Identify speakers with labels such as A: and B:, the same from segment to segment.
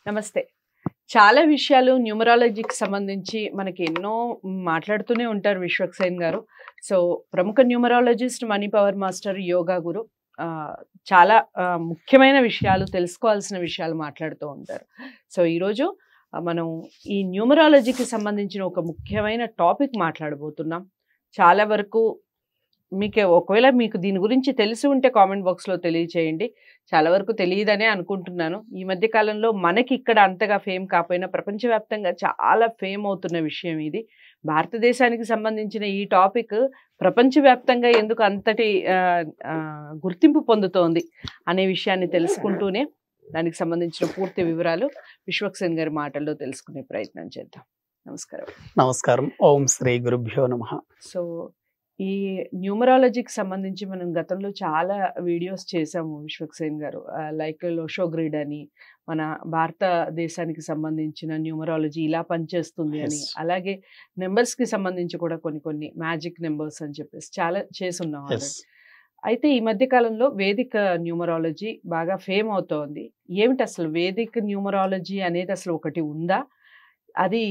A: నమస్తే. చాలా విషయాలు న్యూమరాలజీకి సంబంధించి మనకి ఎన్నో మాట్లాడుతూనే ఉంటారు విశ్వక్సేన్ గారు. సో, ప్రముఖ numerologist, money power master, yoga guru. చాలా ముఖ్యమైన విషయాలు, తెలుసుకోవాల్సిన విషయాలు మాట్లాడుతూ ఉంటారు. సో, ఈరోజు మనం ఈ న్యూమరాలజీకి సంబంధించిన ఒక ముఖ్యమైన టాపిక్ మాట్లాడబోతున్నాం. చాలా వరకు ఒకవేళ మీకు దీని గురించి తెలిసి ఉంటే కామెంట్ బాక్స్‌లో తెలియచేయండి. చాలా వరకు తెలియదనే అనుకుంటున్నాను. ఈ మధ్య కాలంలో మనకి ఇక్కడ అంతగా ఫేమ్ కాపోయినా ప్రపంచవ్యాప్తంగా చాలా ఫేమ్ అవుతున్న విషయం ఇది. భారతదేశానికి సంబంధించిన ఈ టాపిక్ ప్రపంచవ్యాప్తంగా ఎందుకు అంతటి గుర్తింపు పొందుతోంది అనే విషయాన్ని తెలుసుకుంటూనే దానికి సంబంధించిన పూర్తి వివరాలు విశ్వక్సేన్ గారి మాటల్లో తెలుసుకునే ప్రయత్నం చేద్దాం. నమస్కారం.
B: నమస్కారం. ఓం శ్రీ గురుభ్యో నమః.
A: సో, ఈ న్యూమరాలజీకి సంబంధించి మనం గతంలో చాలా వీడియోస్ చేసాము విశ్వక్సేన్ గారు. లైక్ లోషో గ్రిడ్ అని, మన భారతదేశానికి సంబంధించిన న్యూమరాలజీ ఇలా పనిచేస్తుంది అని, అలాగే నెంబర్స్కి సంబంధించి కూడా కొన్ని మ్యాజిక్ నెంబర్స్ అని చెప్పేసి చాలా చేసున్నాం. అయితే ఈ మధ్య కాలంలో వేదిక న్యూమరాలజీ బాగా ఫేమ్ అవుతోంది. ఏమిటి అసలు వేదిక న్యూమరాలజీ అనేది అసలు ఒకటి ఉందా? అది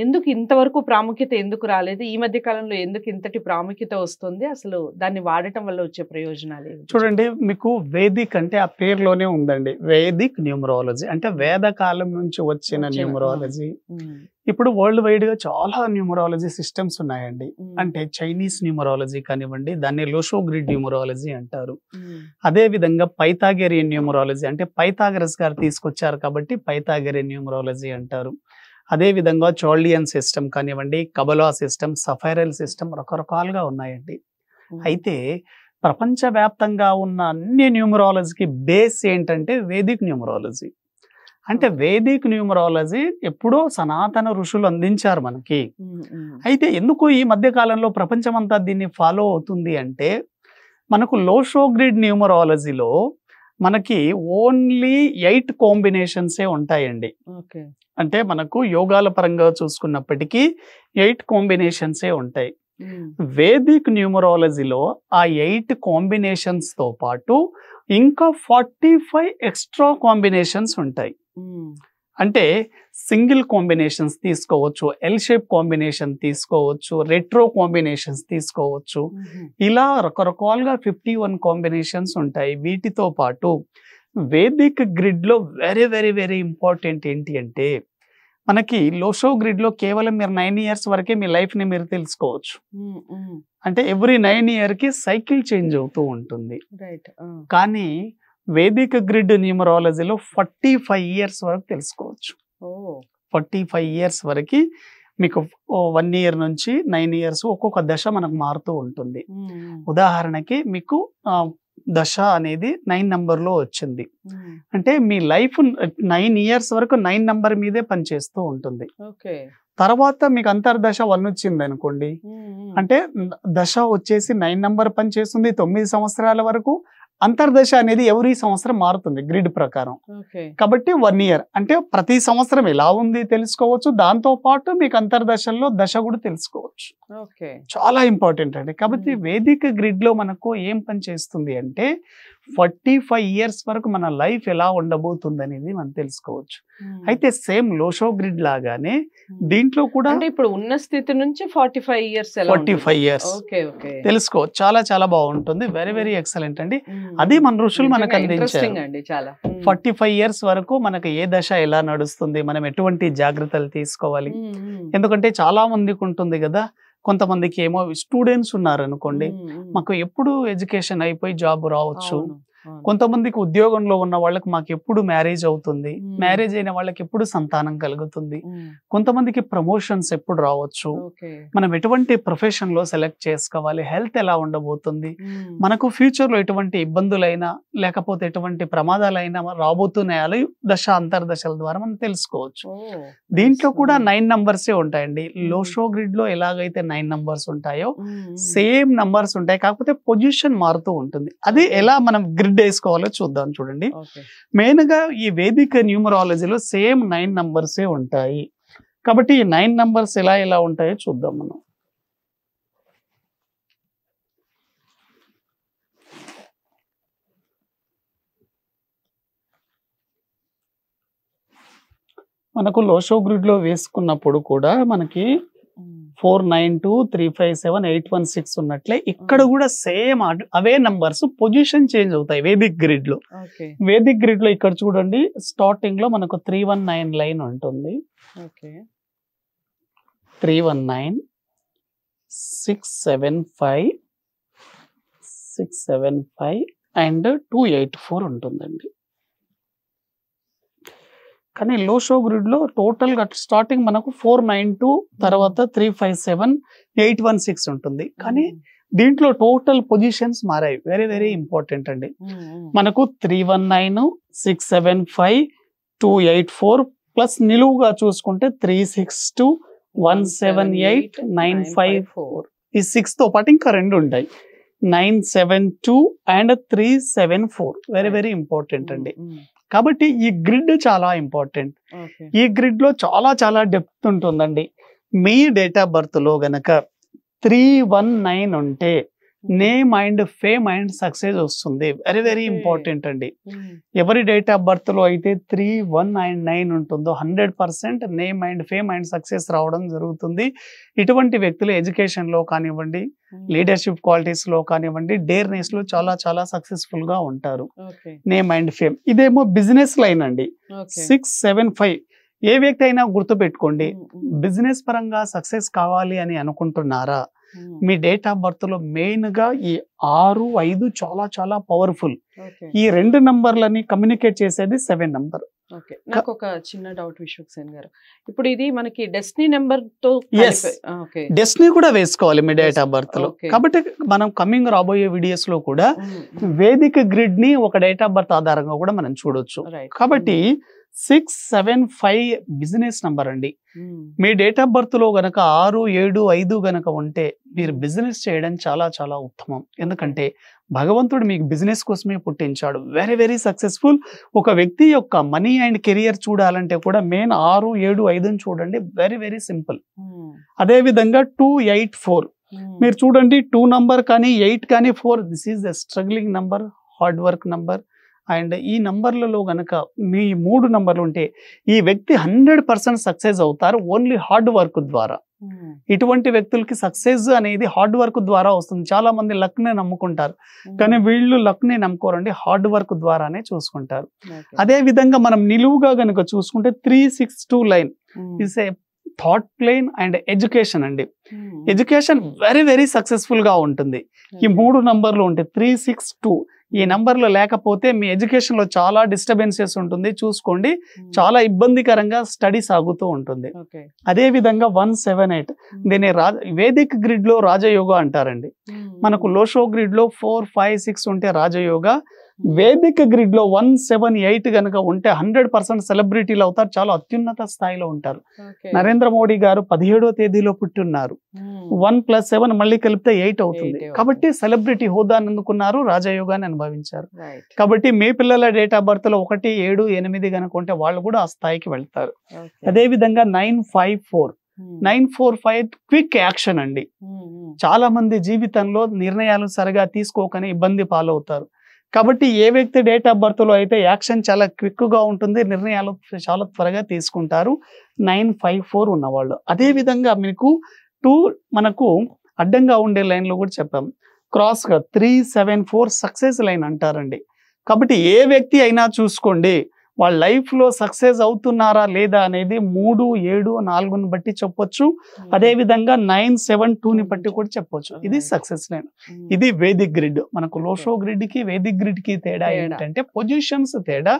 A: ఎందుకు ఇంతవరకు ప్రాముఖ్యత ఎందుకు రాలేదు? ఈ మధ్య కాలంలో ఎందుకు ఇంతటి ప్రాముఖ్యత వస్తుంది? అసలు దాన్ని వాడటం వల్ల వచ్చే ప్రయోజనాలు ఏంటి?
B: చూడండి, మీకు వేదిక్ అంటే ఆ పేరులోనే ఉందండి. వేదిక్ న్యూమరాలజీ అంటే వేద కాలం నుంచి వచ్చిన న్యూమరాలజీ. ఇప్పుడు వరల్డ్ వైడ్ గా చాలా న్యూమరాలజీ సిస్టమ్స్ ఉన్నాయండి. అంటే చైనీస్ న్యూమరాలజీ కానివ్వండి, దాన్ని లోషో గ్రిడ్ న్యూమరాలజీ అంటారు. అదే విధంగా పైథాగరియన్ న్యూమరాలజీ అంటే పైథాగరస్ గారు తీసుకొచ్చారు కాబట్టి పైథాగరియన్ న్యూమరాలజీ అంటారు. అదే విధంగా చోల్డియన్ సిస్టమ్ కానివ్వండి, కబలా సిస్టమ్, సఫైరల్ సిస్టమ్ రకరకాలుగా ఉన్నాయండి. అయితే ప్రపంచవ్యాప్తంగా ఉన్న అన్ని న్యూమరాలజీకి బేస్ ఏంటంటే వేదిక్ న్యూమరాలజీ. అంటే వేదిక్ న్యూమరాలజీ ఎప్పుడో సనాతన ఋషులు అందించారు మనకి. అయితే ఎందుకు ఈ మధ్య కాలంలో ప్రపంచమంతా దీన్ని ఫాలో అవుతుంది అంటే, మనకు లోషో గ్రిడ్ న్యూమరాలజీలో మనకి ఓన్లీ 8 కాంబినేషన్సే ఉంటాయండి. అంటే మనకు యోగాల పరంగా చూసుకున్నప్పటికీ 8 కాంబినేషన్సే ఉంటాయి. వేదిక్ న్యూమరాలజీలో ఆ 8 కాంబినేషన్స్ తో పాటు ఇంకా 45 ఎక్స్ట్రా కాంబినేషన్స్ ఉంటాయి. అంటే సింగిల్ కాంబినేషన్స్ తీసుకోవచ్చు, ఎల్ షేప్ కాంబినేషన్ తీసుకోవచ్చు, రెట్రో కాంబినేషన్స్ తీసుకోవచ్చు. ఇలా రకరకాలుగా 51 కాంబినేషన్స్ ఉంటాయి. వీటితో పాటు వేదిక్ గ్రిడ్ లో వెరీ వెరీ వెరీ ఇంపార్టెంట్ ఏంటి అంటే, మనకి లోషో గ్రిడ్ లో కేవలం మీరు 9 ఇయర్స్ వరకే మీ లైఫ్ ని మీరు తెలుసుకోవచ్చు. అంటే ఎవ్రీ 9 ఇయర్ కి సైకిల్ చేంజ్ అవుతూ ఉంటుంది. కానీ వేదిక్ గ్రిడ్ న్యూమరాలజీలో 45 ఇయర్స్ వరకు తెలుసుకోవచ్చు. 45 ఇయర్స్ వరకు మీకు 1 ఇయర్ నుంచి 9 ఇయర్స్ ఒక్కొక్క దశ మనకు మారుతూ ఉంటుంది. ఉదాహరణకి మీకు దశ అనేది 9 నంబర్లో వచ్చింది అంటే మీ లైఫ్ 9 ఇయర్స్ వరకు 9 నంబర్ మీదే పనిచేస్తూ ఉంటుంది. తర్వాత మీకు అంతర్దశ 1 వచ్చింది అనుకోండి, అంటే దశ వచ్చేసి 9 నంబర్ పనిచేస్తుంది 9 సంవత్సరాల వరకు. అంతర్దశ అనేది ఎవరి సంవత్సరం మారుతుంది గ్రిడ్ ప్రకారం. కాబట్టి 1 ఇయర్ అంటే ప్రతి సంవత్సరం ఎలా ఉంది తెలుసుకోవచ్చు. దాంతో పాటు మీకు అంతర్దశల్లో దశ కూడా తెలుసుకోవచ్చు. చాలా ఇంపార్టెంట్ అండి. కాబట్టి వేదిక గ్రిడ్ లో మనకు ఏం పని చేస్తుంది అంటే 45 ఇయర్స్ వరకు మన లైఫ్ ఎలా ఉండబోతుంది అనేది మనం తెలుసుకోవచ్చు. అయితే సేమ్ లోషో గ్రిడ్ లాగానే దీంట్లో కూడా
A: ఇప్పుడు ఉన్న స్థితి నుంచి 45 ఇయర్స్
B: తెలుసుకోవచ్చు. చాలా చాలా బాగుంటుంది. వెరీ వెరీ ఎక్సలెంట్ అండి. అది మన ఋషులు మనకు అందించారు. 45 ఇయర్స్ వరకు మనకు ఏ దశ ఎలా నడుస్తుంది, మనం ఎటువంటి జాగ్రత్తలు తీసుకోవాలి. ఎందుకంటే చాలా మందికి ఉంటుంది కదా, కొంతమందికి ఏమో స్టూడెంట్స్ ఉన్నారు అనుకోండి, మాకు ఎప్పుడు ఎడ్యుకేషన్ అయిపోయి జాబ్ రావచ్చు. కొంతమందికి ఉద్యోగంలో ఉన్న వాళ్ళకి మాకు ఎప్పుడు మ్యారేజ్ అవుతుంది, మ్యారేజ్ అయిన వాళ్ళకి ఎప్పుడు సంతానం కలుగుతుంది. కొంతమందికి ప్రమోషన్స్ ఎప్పుడు రావచ్చు, మనం ఎటువంటి ప్రొఫెషన్ లో సెలెక్ట్ చేసుకోవాలి, హెల్త్ ఎలా ఉండబోతుంది, మనకు ఫ్యూచర్ లో ఎటువంటి ఇబ్బందులైనా లేకపోతే ఎటువంటి ప్రమాదాలైనా రాబోతున్నాయో దశ అంతర్దశల ద్వారా మనం తెలుసుకోవచ్చు. దీంట్లో కూడా 9 నంబర్సే ఉంటాయండి. లోషో గ్రిడ్ లో ఎలాగైతే 9 నంబర్స్ ఉంటాయో సేమ్ నంబర్స్ ఉంటాయి, కాకపోతే పొజిషన్ మారుతూ ఉంటుంది. అది ఎలా మనం గ్రిడ్ వేసుకోవాలో చూద్దాం. చూడండి, మెయిన్ గా ఈ వేదిక న్యూమరాలజీలో సేమ్ 9 నంబర్సే ఉంటాయి. కాబట్టి ఈ 9 నంబర్స్ ఎలా ఉంటాయో చూద్దాం మనం. మనకు లోషో గ్రిడ్ లో వేసుకున్నప్పుడు కూడా మనకి 492 357 816 ఉన్నట్లే ఇక్కడ కూడా సేమ్ అవే నంబర్స్ పొజిషన్ చేంజ్ అవుతాయి వేదిక్ గ్రిడ్ లో. వేదిక్ గ్రిడ్ లో ఇక్కడ చూడండి స్టార్టింగ్ లో మనకు 319 లైన్ ఉంటుంది. 319 675 అండ్ 284 ఉంటుందండి. కానీ లోషో గ్రిడ్ లో టోటల్ గా స్టార్టింగ్ మనకు 492 తర్వాత 357 816 ఉంటుంది. కానీ దీంట్లో టోటల్ పొజిషన్స్ మారాయి. వెరీ వెరీ ఇంపార్టెంట్ అండి. మనకు 319 675 284 ప్లస్ నిలువుగా చూసుకుంటే 362 178 954 ఈ 6 తో పాటు ఇంకా 2 ఉంటాయి 972 అండ్ 374. వెరీ వెరీ ఇంపార్టెంట్ అండి. కాబట్టి ఈ గ్రిడ్ చాలా ఇంపార్టెంట్. ఈ గ్రిడ్ లో చాలా చాలా డెప్త్ ఉంటుందండి. మీ డేట్ ఆఫ్ బర్త్ లో గనక 319 ఉంటే name and fame and success వస్తుంది. వెరీ వెరీ ఇంపార్టెంట్ అండి. ఎవరి డేట్ ఆఫ్ బర్త్ లో అయితే 319 ఉంటుందో 100% name and fame and success రావడం జరుగుతుంది. ఇటువంటి వ్యక్తులు ఎడ్యుకేషన్ లో కానివ్వండి, లీడర్షిప్ క్వాలిటీస్ లో కానివ్వండి, డేర్నెస్ లో చాలా చాలా సక్సెస్ఫుల్ గా ఉంటారు. Name and fame. ఇదేమో బిజినెస్ లైన్ అండి. 675 ఏ వ్యక్తి అయినా గుర్తు పెట్టుకోండి. బిజినెస్ పరంగా సక్సెస్ కావాలి అని అనుకుంటున్నారా? మీ డేట్ ఆఫ్ బర్త్ లో మెయిన్ గా ఈ 6 5 చాలా చాలా పవర్ఫుల్. ఈ 2 నంబర్లని కమ్యూనికేట్ చేసేది 7 నంబర్.
A: నాకు ఒక చిన్న డౌట్ విశ్వక్సేన్ గారు, ఇప్పుడు ఇది మనకి డెస్టినీ నెంబర్ తో
B: డెస్టినీ కూడా వేసుకోవాలి మీ డేట్ ఆఫ్ బర్త్ లో. కాబట్టి మనం కమింగ్ రాబోయే వీడియోస్ లో కూడా వేదిక గ్రిడ్ ని ఒక డేట్ ఆఫ్ బర్త్ ఆధారంగా కూడా మనం చూడొచ్చు. కాబట్టి 675 బిజినెస్ నంబర్ అండి. మీ డేట్ ఆఫ్ బర్త్ లో గనక 6 7 5 గనక ఉంటే మీరు బిజినెస్ చేయడం చాలా చాలా ఉత్తమం. ఎందుకంటే భగవంతుడు మీకు బిజినెస్ కోసమే పుట్టించాడు. Very very successful. ఒక వ్యక్తి యొక్క మనీ అండ్ కెరియర్ చూడాలంటే కూడా మెయిన్ 6 7 5 చూడండి. Very very simple. అదే విధంగా 284 మీరు చూడండి. 2 నంబర్ కానీ 8 కానీ 4 this is the struggling number, hard work number. And ఈ నంబర్లలో గనక మీ 3 నంబర్లు ఉంటే ఈ వ్యక్తి 100% సక్సెస్ అవుతారు ఓన్లీ హార్డ్ వర్క్ ద్వారా. ఇటువంటి వ్యక్తులకి సక్సెస్ అనేది హార్డ్ వర్క్ ద్వారా వస్తుంది. చాలా మంది లక్ నే నమ్ముకుంటారు, కానీ వీళ్ళు లక్ ని నమ్ముకోరండి, హార్డ్ వర్క్ ద్వారానే చూసుకుంటారు. అదే విధంగా మనం నిలువుగా గనక చూసుకుంటే 362 line is a thought plane and education అండి. ఎడ్యుకేషన్ వెరీ వెరీ సక్సెస్ఫుల్ గా ఉంటుంది. ఈ 3 నంబర్లు ఉంటే 362 ఈ నంబర్లో లేకపోతే మీ ఎడ్యుకేషన్ లో చాలా డిస్టర్బెన్సెస్ ఉంటుంది. చూసుకోండి, చాలా ఇబ్బందికరంగా స్టడీ సాగుతూ ఉంటుంది. అదే విధంగా 178 దీన్ని వేదిక్ గ్రిడ్ లో రాజయోగ అంటారండి. మనకు లోషో గ్రిడ్ లో 4 5 6 ఉంటే రాజయోగ. వేదిక గ్రిడ్ లో 178 గనక ఉంటే 100% సెలబ్రిటీలు అవుతారు. చాలా అత్యున్నత స్థాయిలో ఉంటారు. నరేంద్ర మోడీ గారు 17వ తేదీలో పుట్టున్నారు. 1 + 7 మళ్ళీ కలిపితే 8 అవుతుంది. కాబట్టి సెలబ్రిటీ హోదాను అందుకున్నారు, రాజయోగాన్ని అనుభవించారు. కాబట్టి మీ పిల్లల డేట్ ఆఫ్ బర్త్ లో 1 7 8 గనక ఉంటే వాళ్ళు కూడా ఆ స్థాయికి వెళ్తారు. అదే విధంగా 945 క్విక్ యాక్షన్ అండి. చాలా మంది జీవితంలో నిర్ణయాలు సరిగా తీసుకోకనే ఇబ్బంది పాలవుతారు. కాబట్టి ఏ వ్యక్తి డేట్ ఆఫ్ బర్త్ లో అయితే యాక్షన్ చాలా క్విక్ గా ఉంటుంది, నిర్ణయాలు చాలా త్వరగా తీసుకుంటారు 954 ఉన్నవాళ్ళు. అదే విధంగా మీకు 2 మనకు అడ్డంగా ఉండే లైన్ లో కూడా చెప్పాం. క్రాస్ గా 374 సక్సెస్ లైన్ అంటారండి. కాబట్టి ఏ వ్యక్తి అయినా చూసుకోండి వాళ్ళ లైఫ్ లో సక్సెస్ అవుతున్నారా లేదా అనేది 3 7 4ని బట్టి చెప్పొచ్చు. అదే విధంగా 972 ని బట్టి కూడా చెప్పొచ్చు. ఇది సక్సెస్ లైన్. ఇది వేదిక్ గ్రిడ్. మనకు లోషో గ్రిడ్ కి వేదిక్ గ్రిడ్ కి తేడా ఏంటంటే పొజిషన్స్ తేడా,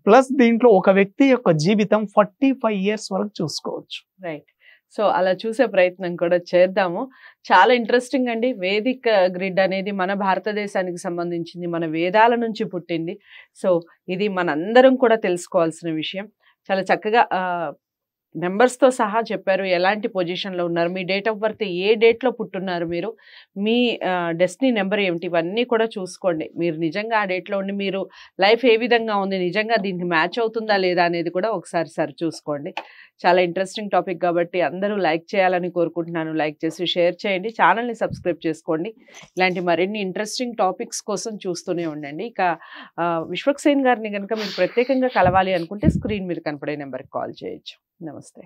B: ప్లస్ దీంట్లో ఒక వ్యక్తి యొక్క జీవితం 45 ఇయర్స్ వరకు చూసుకోవచ్చు.
A: రైట్. సో అలా చూసే ప్రయత్నం కూడా చేద్దాము. చాలా ఇంట్రెస్టింగ్ అండి. వేదిక్ గ్రిడ్ అనేది మన భారతదేశానికి సంబంధించింది, మన వేదాల నుంచి పుట్టింది. సో ఇది మనందరం కూడా తెలుసుకోవాల్సిన విషయం. చాలా చక్కగా నెంబర్స్తో సహా చెప్పారు, ఎలాంటి పొజిషన్లో ఉన్నారు, మీ డేట్ ఆఫ్ బర్త్ ఏ డేట్లో పుట్టున్నారు మీరు, మీ డెస్టినీ నెంబర్ ఏమిటి, ఇవన్నీ కూడా చూసుకోండి. మీరు నిజంగా ఆ డేట్లో ఉండి మీరు లైఫ్ ఏ విధంగా ఉంది, నిజంగా దీనికి మ్యాచ్ అవుతుందా లేదా అనేది కూడా ఒకసారి సరి చూసుకోండి. చాలా ఇంట్రెస్టింగ్ టాపిక్ కాబట్టి అందరూ లైక్ చేయాలని కోరుకుంటున్నాను. లైక్ చేసి షేర్ చేయండి, ఛానల్ని సబ్స్క్రైబ్ చేసుకోండి. ఇలాంటి మరిన్ని ఇంట్రెస్టింగ్ టాపిక్స్ కోసం చూస్తూనే ఉండండి. ఇక విశ్వక్సేన్ గారిని కనుక మీరు ప్రత్యేకంగా కలవాలి అనుకుంటే స్క్రీన్ మీద కనపడే నెంబర్కి కాల్ చేయొచ్చు. నమస్తే.